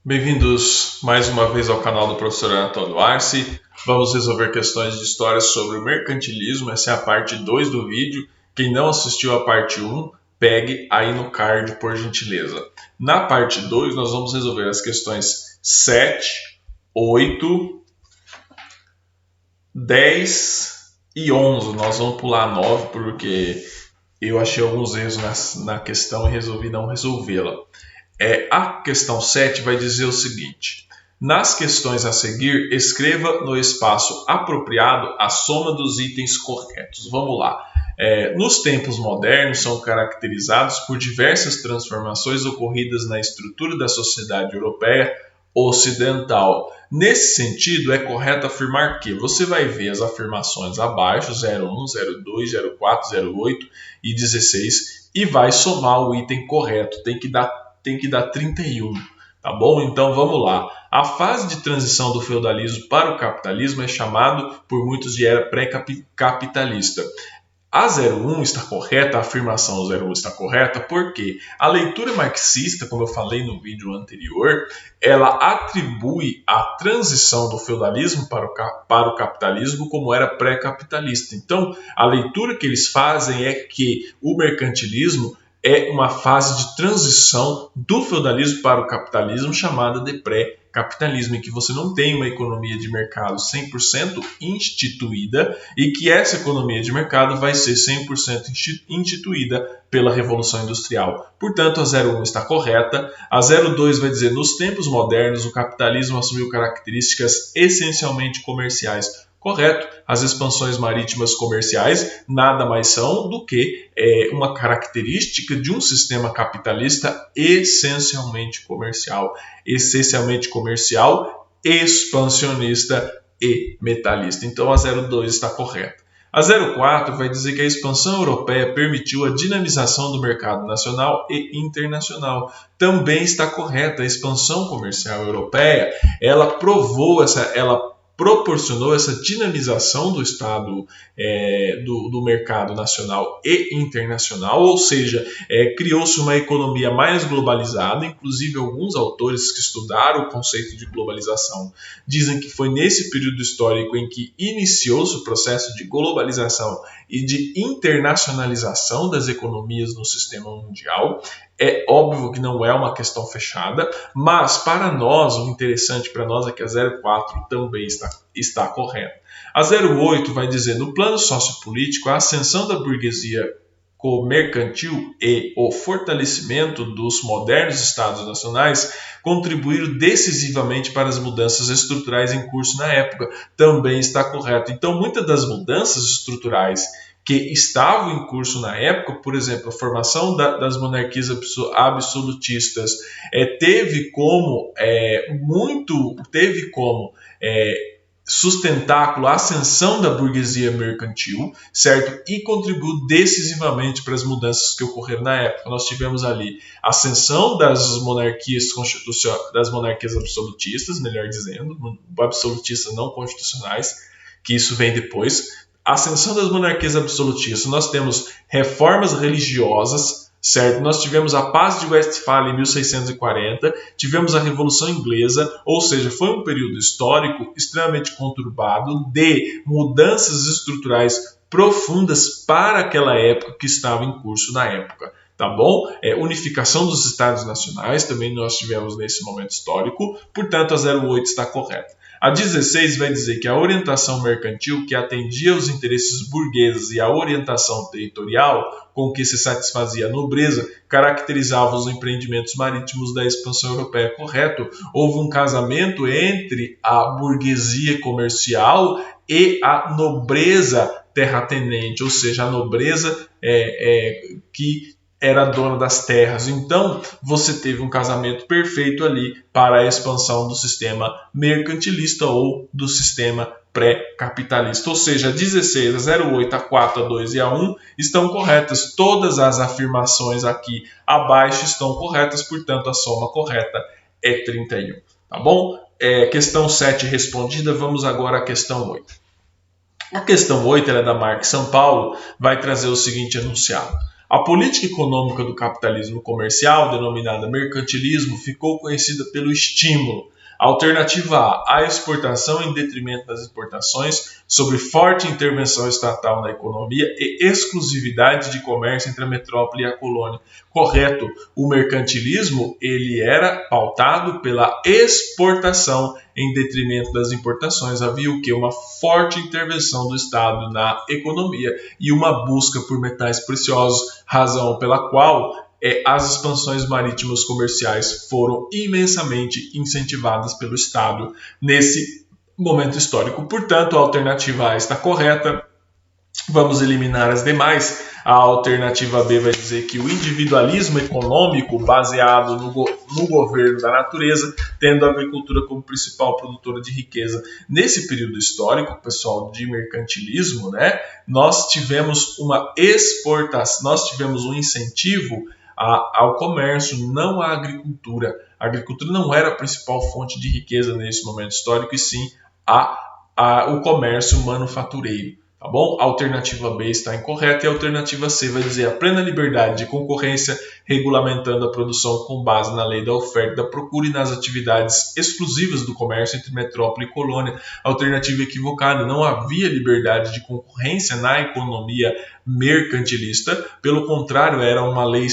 Bem-vindos mais uma vez ao canal do professor Antônio Arce. Vamos resolver questões de história sobre o mercantilismo. Essa é a parte 2 do vídeo. Quem não assistiu a parte 1, pegue aí no card, por gentileza. Na parte 2, nós vamos resolver as questões 7, 8, 10 e 11. Nós vamos pular 9 porque eu achei alguns erros na questão e resolvi não resolvê-la. A questão 7 vai dizer o seguinte: nas questões a seguir, escreva no espaço apropriado a soma dos itens corretos. Vamos lá. Nos tempos modernos, são caracterizados por diversas transformações ocorridas na estrutura da sociedade europeia ocidental. Nesse sentido, é correto afirmar que você vai ver as afirmações abaixo, 01, 02, 04, 08 e 16, e vai somar o item correto. Tem que dar 31, tá bom? Então vamos lá. A fase de transição do feudalismo para o capitalismo é chamado por muitos de era pré-capitalista. A 01 está correta, a afirmação 01 está correta, porque a leitura marxista, como eu falei no vídeo anterior, ela atribui a transição do feudalismo para o capitalismo como era pré-capitalista. Então, a leitura que eles fazem é que o mercantilismo é uma fase de transição do feudalismo para o capitalismo chamada de pré-capitalismo, em que você não tem uma economia de mercado 100% instituída e que essa economia de mercado vai ser 100% instituída pela Revolução Industrial. Portanto, a 01 está correta. A 02 vai dizer: nos tempos modernos, o capitalismo assumiu características essencialmente comerciais. Correto, as expansões marítimas comerciais nada mais são do que uma característica de um sistema capitalista essencialmente comercial, expansionista e metalista. Então a 02 está correta. A 04 vai dizer que a expansão europeia permitiu a dinamização do mercado nacional e internacional. Também está correta. A expansão comercial europeia, ela proporcionou essa dinamização do estado do mercado nacional e internacional, ou seja, criou-se uma economia mais globalizada. Inclusive, alguns autores que estudaram o conceito de globalização dizem que foi nesse período histórico em que iniciou-se o processo de globalização e de internacionalização das economias no sistema mundial. É óbvio que não é uma questão fechada, mas para nós, o interessante para nós é que a 04 também está correta. A 08 vai dizer: no plano sociopolítico, a ascensão da burguesia mercantil e o fortalecimento dos modernos estados nacionais contribuíram decisivamente para as mudanças estruturais em curso na época. Também está correto. Então, muitas das mudanças estruturais que estavam em curso na época, por exemplo, a formação das monarquias absolutistas, teve como sustentáculo a ascensão da burguesia mercantil, certo? E contribuiu decisivamente para as mudanças que ocorreram na época. Nós tivemos ali a ascensão das monarquias absolutistas, melhor dizendo, absolutistas não constitucionais, que isso vem depois. A ascensão das monarquias absolutistas, nós temos reformas religiosas, certo? Nós tivemos a Paz de Westfália em 1640, tivemos a Revolução Inglesa, ou seja, foi um período histórico extremamente conturbado de mudanças estruturais profundas para aquela época que estava em curso na época. Tá bom? Unificação dos Estados Nacionais também nós tivemos nesse momento histórico, portanto a 08 está correta. A 16 vai dizer que a orientação mercantil, que atendia aos interesses burgueses, e a orientação territorial, com que se satisfazia a nobreza, caracterizava os empreendimentos marítimos da expansão europeia. Correto? Houve um casamento entre a burguesia comercial e a nobreza terratenente, ou seja, a nobreza que era dona das terras. Então, você teve um casamento perfeito ali para a expansão do sistema mercantilista ou do sistema pré-capitalista. Ou seja, a 16, a 08, a 4, a 2 e a 1 estão corretas. Todas as afirmações aqui abaixo estão corretas, portanto, a soma correta é 31. Tá bom? Questão 7 respondida, vamos agora à questão 8. A questão 8, ela é da Mark São Paulo, vai trazer o seguinte enunciado: A política econômica do capitalismo comercial, denominada mercantilismo, ficou conhecida pelo estímulo. Alternativa A exportação em detrimento das importações, sobre forte intervenção estatal na economia e exclusividade de comércio entre a metrópole e a colônia. Correto, o mercantilismo ele era pautado pela exportação em detrimento das importações. Havia o que? Uma forte intervenção do Estado na economia e uma busca por metais preciosos, razão pela qual as expansões marítimas comerciais foram imensamente incentivadas pelo Estado nesse momento histórico. Portanto, a alternativa A está correta. Vamos eliminar as demais. A alternativa B vai dizer que o individualismo econômico baseado no governo da natureza, tendo a agricultura como principal produtora de riqueza. Nesse período histórico, pessoal, de mercantilismo, né, nós tivemos uma exportação, nós tivemos um incentivo ao comércio, não à agricultura. A agricultura não era a principal fonte de riqueza nesse momento histórico, e sim o comércio manufatureiro. Tá bom? A alternativa B está incorreta e a alternativa C vai dizer a plena liberdade de concorrência, regulamentando a produção com base na lei da oferta e da procura e nas atividades exclusivas do comércio entre metrópole e colônia. Alternativa equivocada, não havia liberdade de concorrência na economia mercantilista, pelo contrário, era uma lei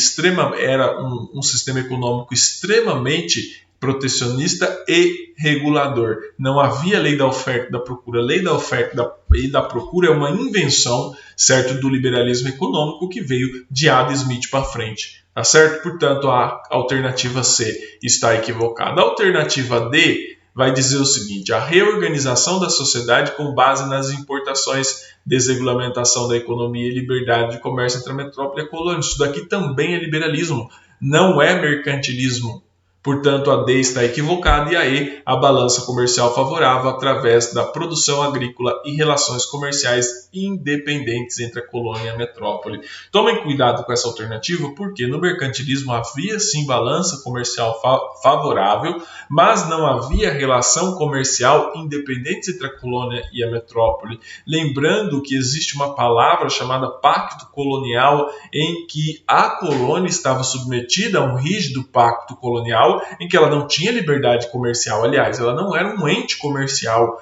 era um sistema econômico extremamente protecionista e regulador. Não havia lei da oferta e da procura. A lei da oferta e da procura é uma invenção, certo, do liberalismo econômico que veio de Adam Smith para frente. Tá certo? Portanto, a alternativa C está equivocada. A alternativa D vai dizer o seguinte: a reorganização da sociedade com base nas importações, desregulamentação da economia e liberdade de comércio entre a metrópole e a colônia. Isso daqui também é liberalismo, não é mercantilismo. Portanto, a D está equivocada e a E, a balança comercial favorável através da produção agrícola e relações comerciais independentes entre a colônia e a metrópole. Tomem cuidado com essa alternativa, porque no mercantilismo havia sim balança comercial favorável, mas não havia relação comercial independente entre a colônia e a metrópole. Lembrando que existe uma palavra chamada pacto colonial, em que a colônia estava submetida a um rígido pacto colonial, em que ela não tinha liberdade comercial. Aliás, ela não era um ente comercial,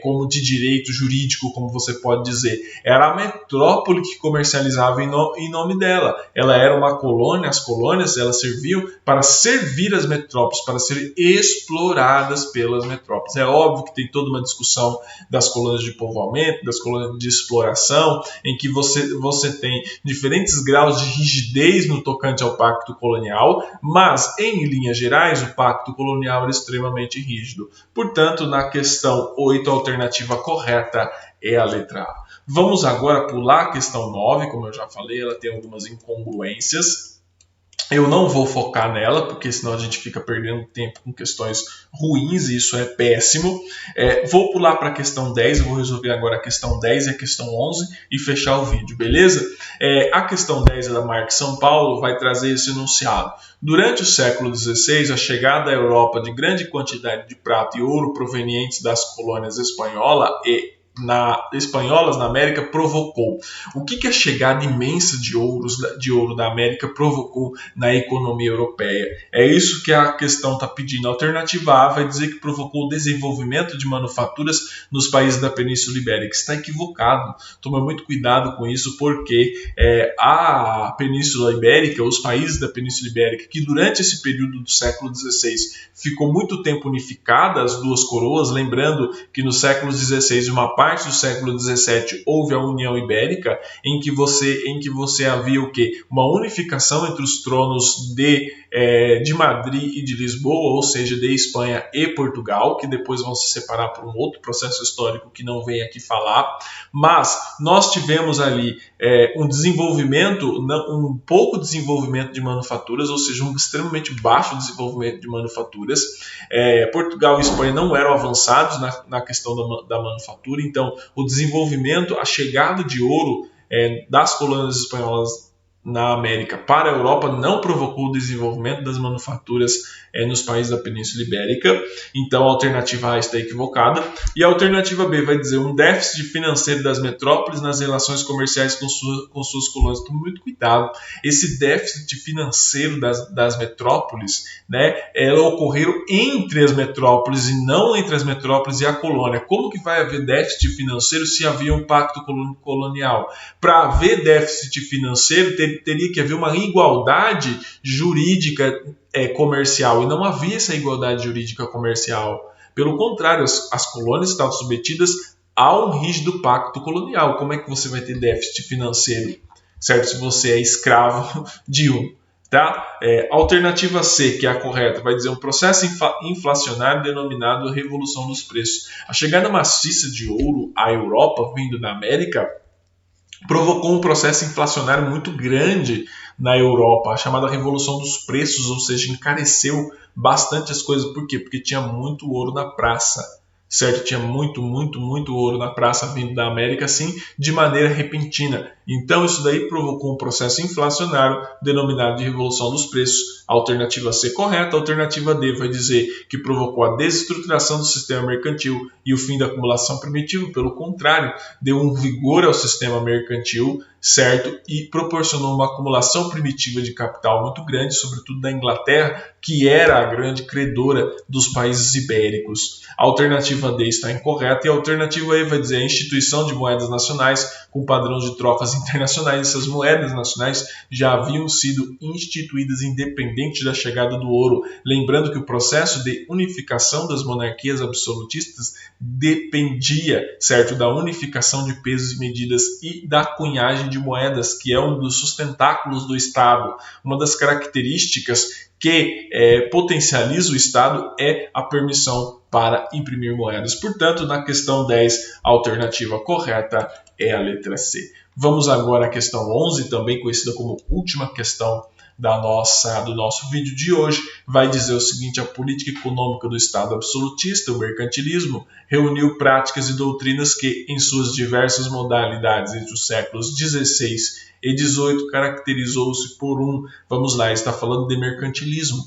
como de direito jurídico, como você pode dizer. Era a metrópole que comercializava em nome dela. Ela era uma colônia, as colônias elas serviam para servir as metrópoles, para serem exploradas pelas metrópoles. É óbvio que tem toda uma discussão das colônias de povoamento, das colônias de exploração, em que você tem diferentes graus de rigidez no tocante ao pacto colonial, mas, em linhas gerais, o pacto colonial era extremamente rígido. Portanto, na questão 8, a alternativa correta é a letra A. Vamos agora pular a questão 9, como eu já falei, ela tem algumas incongruências. Eu não vou focar nela, porque senão a gente fica perdendo tempo com questões ruins, e isso é péssimo. Vou pular para a questão 10, eu vou resolver agora a questão 10 e a questão 11 e fechar o vídeo, beleza? A questão 10 da Mark São Paulo vai trazer esse enunciado. Durante o século XVI, a chegada à Europa de grande quantidade de prata e ouro provenientes das colônias espanholas na América provocou. O que a chegada imensa de ouro da América provocou na economia europeia? É isso que a questão está pedindo. A alternativa A vai dizer que provocou o desenvolvimento de manufaturas nos países da Península Ibérica. Está equivocado. Toma muito cuidado com isso, porque a Península Ibérica, os países da Península Ibérica, que durante esse período do século XVI ficou muito tempo unificada, as duas coroas, lembrando que no século XVI, uma parte do século XVII, houve a União Ibérica, em que você havia o quê? Uma unificação entre os tronos de Madrid e de Lisboa, ou seja, de Espanha e Portugal, que depois vão se separar por um outro processo histórico que não vem aqui falar. Mas nós tivemos ali um desenvolvimento, um pouco desenvolvimento de manufaturas, ou seja, um extremamente baixo desenvolvimento de manufaturas. Portugal e Espanha não eram avançados na questão da manufatura, então o desenvolvimento, a chegada de ouro das colônias espanholas na América para a Europa não provocou o desenvolvimento das manufaturas nos países da Península Ibérica. Então a alternativa A está equivocada. E a alternativa B vai dizer um déficit financeiro das metrópoles nas relações comerciais com suas colônias. Tome muito cuidado. Esse déficit financeiro das metrópoles, né, ela ocorreram entre as metrópoles e não entre as metrópoles e a colônia. Como que vai haver déficit financeiro se havia um pacto colonial? Para haver déficit financeiro, teria que haver uma igualdade jurídica comercial, e não havia essa igualdade jurídica comercial. Pelo contrário, as colônias estavam submetidas a um rígido pacto colonial. Como é que você vai ter déficit financeiro, certo? Se você é escravo de um. Tá? Alternativa C, que é a correta, vai dizer um processo inflacionário denominado Revolução dos Preços. A chegada maciça de ouro à Europa, vindo da América, provocou um processo inflacionário muito grande na Europa, a chamada Revolução dos Preços, ou seja, encareceu bastante as coisas. Por quê? Porque tinha muito ouro na praça, certo? Tinha muito ouro na praça vindo da América, assim, de maneira repentina. Então, isso daí provocou um processo inflacionário denominado de Revolução dos Preços. A alternativa C correta. A alternativa D vai dizer que provocou a desestruturação do sistema mercantil e o fim da acumulação primitiva. Pelo contrário, deu um vigor ao sistema mercantil, certo? E proporcionou uma acumulação primitiva de capital muito grande, sobretudo da Inglaterra, que era a grande credora dos países ibéricos. A alternativa D está incorreta e a alternativa E vai dizer a instituição de moedas nacionais com padrão de trocas internacionais. Essas moedas nacionais já haviam sido instituídas independente da chegada do ouro. Lembrando que o processo de unificação das monarquias absolutistas dependia, certo, da unificação de pesos e medidas e da cunhagem de moedas, que é um dos sustentáculos do Estado. Uma das características que potencializa o Estado é a permissão para imprimir moedas. Portanto, na questão 10, a alternativa correta é a letra C. Vamos agora à questão 11, também conhecida como última questão do nosso vídeo de hoje. Vai dizer o seguinte: a política econômica do Estado absolutista, o mercantilismo, reuniu práticas e doutrinas que, em suas diversas modalidades entre os séculos XVI e XVIII, caracterizou-se por vamos lá, está falando de mercantilismo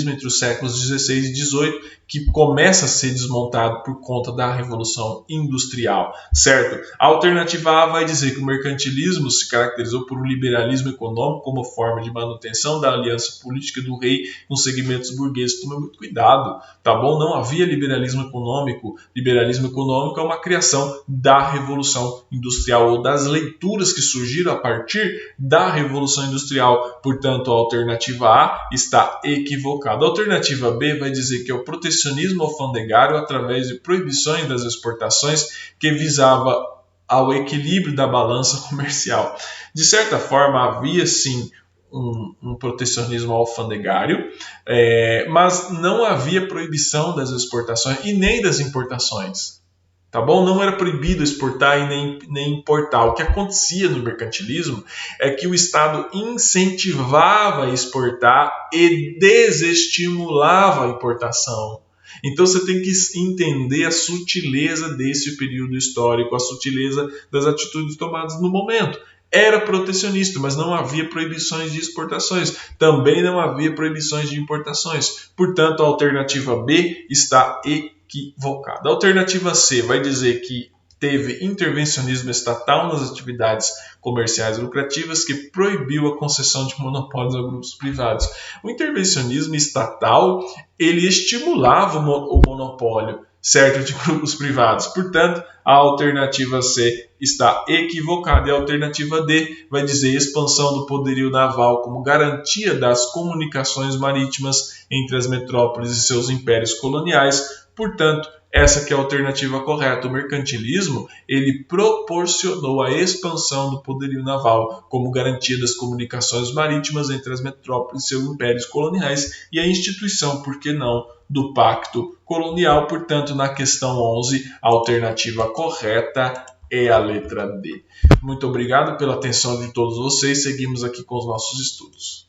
entre os séculos XVI e XVIII, que começa a ser desmontado por conta da Revolução Industrial, certo? A alternativa A vai dizer que o mercantilismo se caracterizou por um liberalismo econômico como forma de manutenção da aliança política do rei com segmentos burgueses. Tome muito cuidado, tá bom? Não havia liberalismo econômico. Liberalismo econômico é uma criação da Revolução Industrial ou das leituras que surgiram a partir da Revolução Industrial. Portanto, a alternativa A está equivocada. A alternativa B vai dizer que é o protecionismo alfandegário através de proibições das exportações que visava ao equilíbrio da balança comercial. De certa forma, havia sim um protecionismo alfandegário, mas não havia proibição das exportações e nem das importações. Tá bom? Não era proibido exportar e nem importar. O que acontecia no mercantilismo é que o Estado incentivava a exportar e desestimulava a importação. Então você tem que entender a sutileza desse período histórico, a sutileza das atitudes tomadas no momento. Era protecionista, mas não havia proibições de exportações. Também não havia proibições de importações. Portanto, a alternativa B está equivocada. A alternativa C vai dizer que teve intervencionismo estatal nas atividades comerciais lucrativas que proibiu a concessão de monopólios a grupos privados. O intervencionismo estatal, ele estimulava o monopólio, certo, de grupos privados. Portanto, a alternativa C está equivocada e a alternativa D vai dizer expansão do poderio naval como garantia das comunicações marítimas entre as metrópoles e seus impérios coloniais. Portanto, essa que é a alternativa correta. O mercantilismo, ele proporcionou a expansão do poderio naval como garantia das comunicações marítimas entre as metrópoles e seus impérios coloniais e a instituição, por que não, do pacto colonial. Portanto, na questão 11, a alternativa correta é a letra D. Muito obrigado pela atenção de todos vocês. Seguimos aqui com os nossos estudos.